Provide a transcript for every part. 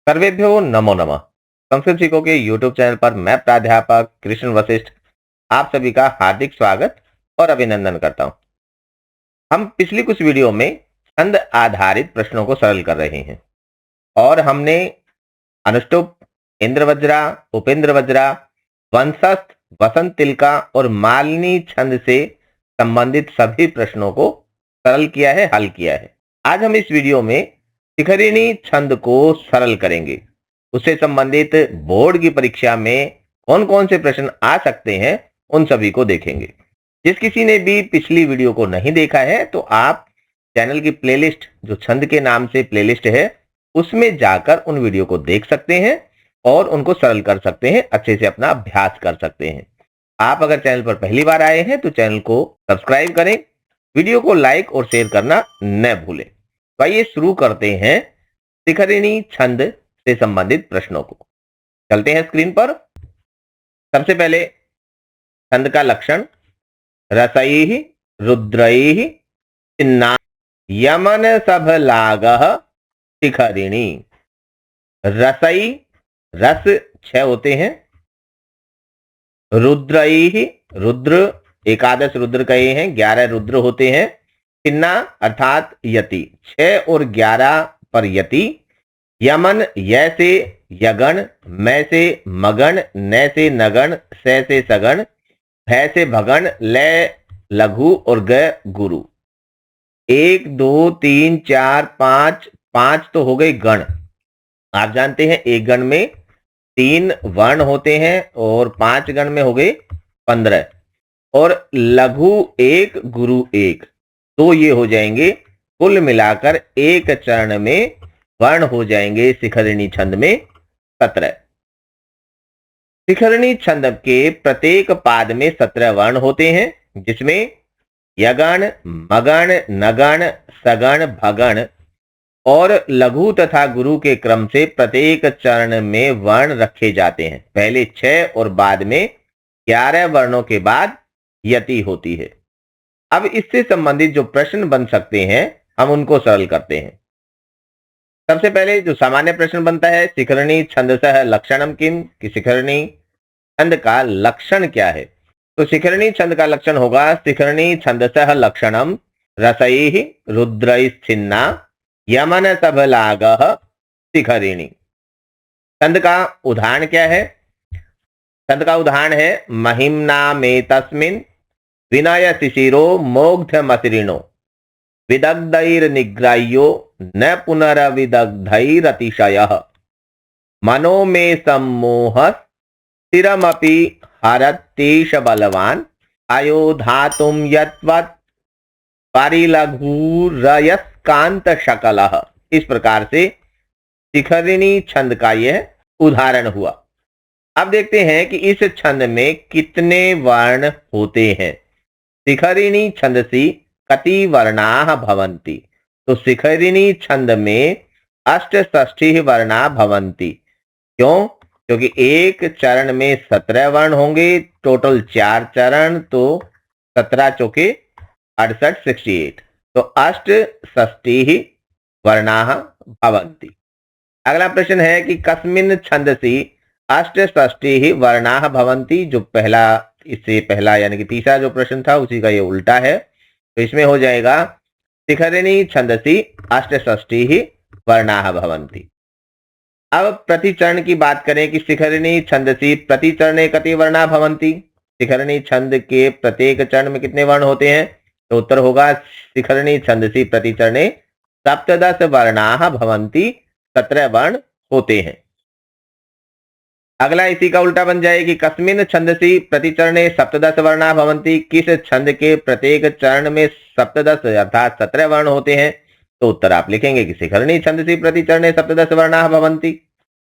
सर्वेभ्यो नमो नमः। संस्कृत सीखो के यूट्यूब चैनल पर मैं प्राध्यापक कृष्ण वशिष्ठ आप सभी का हार्दिक स्वागत और अभिनंदन करता हूं। हम पिछली कुछ वीडियो में छंद आधारित प्रश्नों को सरल कर रहे हैं और हमने अनुष्टुप, इंद्रवज्रा, उपेंद्र वज्रा, वंशस्थ, वसंत तिलका और मालिनी छंद से संबंधित सभी प्रश्नों को सरल किया है, हल किया है। आज हम इस वीडियो में शिखरिणी छंद को सरल करेंगे। उससे संबंधित बोर्ड की परीक्षा में कौन कौन से प्रश्न आ सकते हैं उन सभी को देखेंगे। जिस किसी ने भी पिछली वीडियो को नहीं देखा है तो आप चैनल की प्लेलिस्ट जो छंद के नाम से प्लेलिस्ट है उसमें जाकर उन वीडियो को देख सकते हैं और उनको सरल कर सकते हैं, अच्छे से अपना अभ्यास कर सकते हैं। आप अगर चैनल पर पहली बार आए हैं तो चैनल को सब्सक्राइब करें, वीडियो को लाइक और शेयर करना न भूलें। तो आइए शुरू करते हैं शिखरिणी छंद से संबंधित प्रश्नों को। चलते हैं स्क्रीन पर। सबसे पहले छंद का लक्षण, रसैः रुद्रैः चिन्ना यमन सभलागः शिखरिणी। रसई, रस 6 होते हैं। रुद्रैः, रुद्र एकादश रुद्र कहे हैं, 11 रुद्र होते हैं। चिन्ना अर्थात यति, 6 और 11 पर यति। यमन, य से यगण, मैं से मगण, न से नगण, से सगण, भय से भगण, ल लघु और ग गुरु। 1 2 3 4 5, 5 तो हो गए गण। आप जानते हैं एक गण में 3 वर्ण होते हैं और 5 गण में हो गए 15, और लघु 1 गुरु 1, तो ये हो जाएंगे कुल मिलाकर एक चरण में वर्ण हो जाएंगे शिखरिणी छंद में 17। शिखरिणी छंद के प्रत्येक पाद में 17 वर्ण होते हैं, जिसमें यगण, मगण, नगण, सगण, भगण और लघु तथा गुरु के क्रम से प्रत्येक चरण में वर्ण रखे जाते हैं। पहले 6 और बाद में 11 वर्णों के बाद यति होती है। अब इससे संबंधित जो प्रश्न बन सकते हैं हम उनको सरल करते हैं। सबसे पहले जो सामान्य प्रश्न बनता है, शिखरिणी छंदसः लक्षणम किम, कि शिखरिणी छंद का लक्षण क्या है। तो शिखरिणी छंद का लक्षण होगा, शिखरिणी छंदसः लक्षणम रसैः रुद्रैश्चिन्ना यमन सभलागः शिखरिणी। छंद का उदाहरण क्या है? छंद का उदाहरण है महिम्ना में तस्मिन् विनय शिशिरो मोग्धमसृणो विदग्धैर्निग्राह्यो न पुनरविदग्धैरतिशयः मनो मे सम्मोहः स्थिरमपि हरत्येष बलवान् अयोधातुं यत्वत् परिलघुरयस्कांत शकलः। इस प्रकार से शिखरिणी छंद का यह उदाहरण हुआ। अब देखते हैं कि इस छंद में कितने वर्ण होते हैं। शिखरिणी छंदसि कति वर्णाः भवन्ति। तो शिखरिणी छंद में अष्टषष्ठी वर्णा भवन्ति। क्यों? क्योंकि एक चरण में 17 वर्ण होंगे, टोटल 4 चरण, तो 17 चौके 68, 68, तो अष्टषष्ठी वर्णाः भवन्ति। अगला प्रश्न है कि कस्मिन् छंदसि अष्टषष्ठी वर्णाः भवन्ति। जो पहला, इससे पहला यानी कि तीसरा जो प्रश्न था उसी का ये उल्टा है, तो इसमें हो जाएगा शिखरिणी छंदसि अष्टषष्ठी वर्णाः भवन्ति। अब प्रतिचरण की बात करें कि शिखरिणी छंदसि प्रतिचरणे कति वर्णा भवन्ति। शिखरिणी छंद के प्रत्येक चरण में कितने वर्ण होते हैं? तो उत्तर होगा शिखरिणी छंदसि प्रतिचरणे सप्तदश वर्णाः भवन्ति, 17 वर्ण होते हैं। अगला इसी का उल्टा बन जाए कि कस्मिन् छंदसि प्रतिचरणे सप्तदश वर्णा भवन्ति। किस छंद के प्रत्येक चरण में सप्तदश अर्थात 17 वर्ण होते हैं? तो उत्तर आप लिखेंगे कि शिखरिणी छंदसि प्रतिचरणे सप्तदश वर्णा भवन्ति,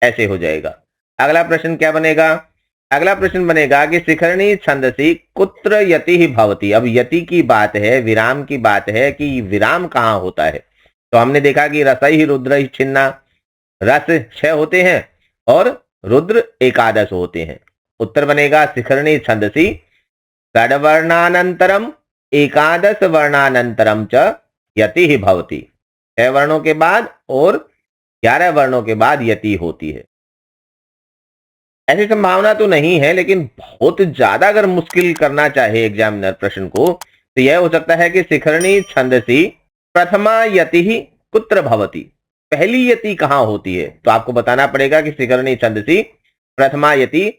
ऐसे हो जाएगा। अगला प्रश्न क्या बनेगा? अगला प्रश्न बनेगा कि शिखरिणी छंदसि कुत्र यति भवति। अब यति की बात है, विराम की बात है कि विराम कहाँ होता है। तो हमने देखा कि रसैः रुद्रैः छिन्ना, रस 6 होते हैं और रुद्र एकादश होते हैं। उत्तर बनेगा शिखरिणी छंदसि षड्वर्णानंतरम एकादश वर्णानंतरम च यति भवति। 6 वर्णों के बाद और 11 वर्णों के बाद यति होती है। ऐसी संभावना तो नहीं है, लेकिन बहुत ज्यादा अगर मुश्किल करना चाहे एग्जामिनर प्रश्न को, तो यह हो सकता है कि शिखरणी छंदसी प्रथमा यति कुत्र भवति, पहली यति कहां होती है। तो आपको बताना पड़ेगा कि शिखरणी छंदसी प्रथमा यति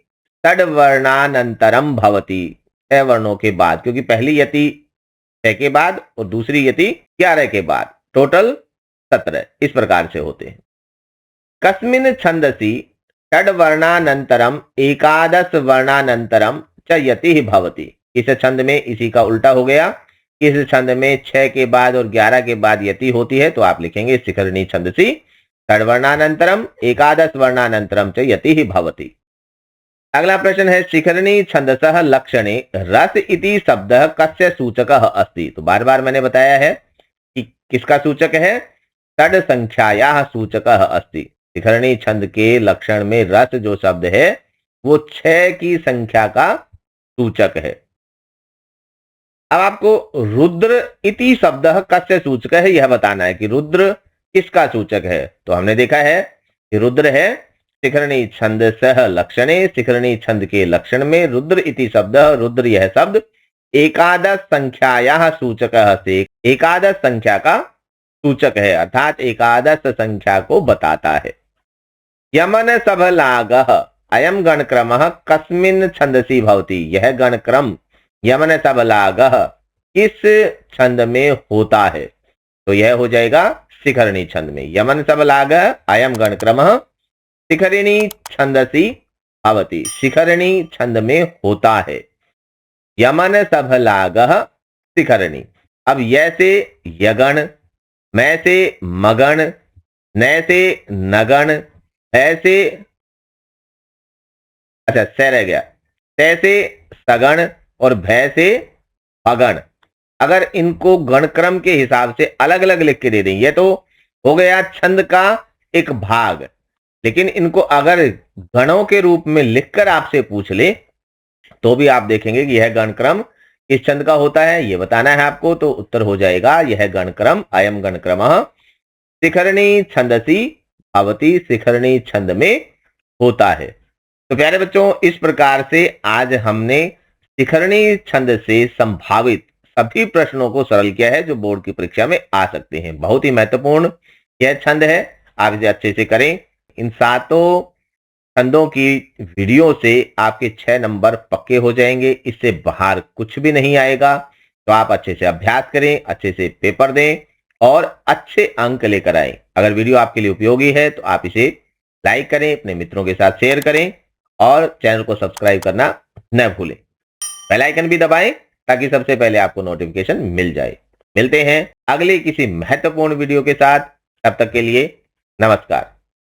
षड्वर्णानंतरम भवति, 6 वर्णों के बाद, क्योंकि पहली यति 6 के बाद और दूसरी यति 11 के बाद, टोटल 17 इस प्रकार से होते हैं। कस्मिन् छंदसी षड्वर्णानंतरम एकादश वर्णानंतरम च यति भवति, इस छंद में इसी का उल्टा हो गया, इस छंद में 6 के बाद और 11 के बाद यति होती है, तो आप लिखेंगे शिखरणी छंदसी षड्वर्णानंतरम एकादश वर्णानंतरम च यति भवति। अगला प्रश्न है शिखरणी छंदसः लक्षणे रस इति शब्दः कस्य सूचकः अस्ति। तो बार बार मैंने बताया है कि किसका सूचक है, षड संख्यायाः सूचकः अस्ति। शिखरणी छंद के लक्षण में रस जो शब्द है वो 6 की संख्या का सूचक है। अब आपको रुद्र इति शब्द कस्य सूचक है यह बताना है कि रुद्र किसका सूचक है। तो हमने देखा है कि रुद्र है शिखरणी छंद सह लक्षणे, शिखरणी छंद के लक्षण में रुद्र इति शब्द, रुद्र यह शब्द एकादश संख्यायाः सूचकः से एकादश संख्या का सूचक है, अर्थात एकादश संख्या को बताता है। यमन सबलागः अयम गणक्रमः कस्मिन् छंदसि भवति, यह गणक्रम यमन सबलागः किस छंद में होता है। तो यह हो जाएगा शिखरणी छंद में। यमन सबलागः अयम गणक्रमः शिखरिणी छंदसी भवति, शिखरिणी छंद में होता है। यमन सभलागः शिखरिणी। अब य से यगण, मैं से मगण, न से नगण, ऐसे अच्छा से रह गया, तै से सगण और भय से अगण। अगर इनको गणक्रम के हिसाब से अलग अलग लिख के दे दें, ये तो हो गया छंद का एक भाग, लेकिन इनको अगर गणों के रूप में लिखकर आपसे पूछ ले तो भी आप देखेंगे कि यह गणक्रम किस छंद का होता है, यह बताना है आपको। तो उत्तर हो जाएगा यह गणक्रम अयम गणक्रमः शिखरणी छंदसी भवति, शिखरणी छंद में होता है। तो प्यारे बच्चों, इस प्रकार से आज हमने शिखरणी छंद से संभावित सभी प्रश्नों को सरल किया है जो बोर्ड की परीक्षा में आ सकते हैं। बहुत ही महत्वपूर्ण यह छंद है, आप इसे अच्छे से करें। इन 7 छंदों की वीडियो से आपके 6 नंबर पक्के हो जाएंगे, इससे बाहर कुछ भी नहीं आएगा। तो आप अच्छे से अभ्यास करें, अच्छे से पेपर दें और अच्छे अंक लेकर आएं। अगर वीडियो आपके लिए उपयोगी है तो आप इसे लाइक करें, अपने मित्रों के साथ शेयर करें और चैनल को सब्सक्राइब करना न भूलें। बेल आइकन भी दबाएं ताकि सबसे पहले आपको नोटिफिकेशन मिल जाए। मिलते हैं अगले किसी महत्वपूर्ण वीडियो के साथ, तब तक के लिए नमस्कार।